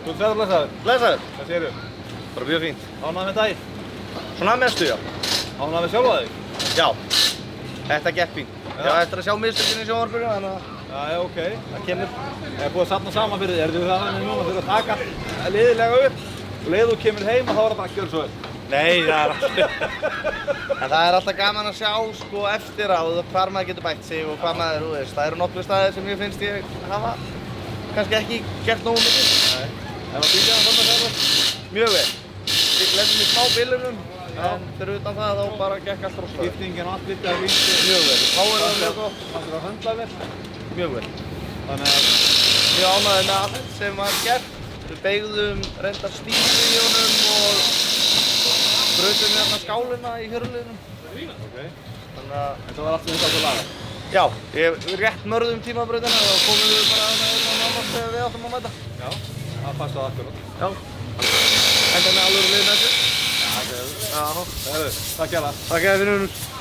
Þú ert sæður blessaður? Blessaður. Hvað segirðu? Bara mjög fínt. Ánægð með daginn? Svona að mestu, já. Ánægð með sjálfa þig? Já. Þetta gekk fínt. Já, eftir að sjá mistökin í sjónvarpinu, þannig að Já, ok. það kemur. Er búið að safna saman fyrir þig? Ertu það þannig núna fyrir að taka liðilega upp? Og leið þú kemur heim og þá er þetta að gjöra svo vel? Nei, það er alltaf. En það er alltaf gaman að sjá, sko, eftir á hvar maður getur bætt sig og hvað maður, þú veist. Það eru nokkru staðir sem ég finnst ég hafa kannski ekki gert nógu mikið. Nei. En var bílið hann þannig að Mjög vel. Við lendum í smá bílunum, en fyrir utan það þá bara gekk allt rosalega vel. skiptingin og allt virkar víst? Mjög vel. Power var mjög gott. Allt er að höndla vel? Mjög vel. Þannig að Mjög ánægður með allt sem var gert. Við beygðum reyndar stílu í honum og brautum hérna skálina í hjörliðnum. Ok. Þannig að, Þetta var allt sem þetta átt að laga? já, við rétt mörðum tímabrautina og þá komum við bara með nánast þegar við áttum að mæta. Já, það passaði akkurat. Já. Enda með alvöru lið með þessu. Já, það er það. Já. Herru, takk hjá það. Takk fyrir.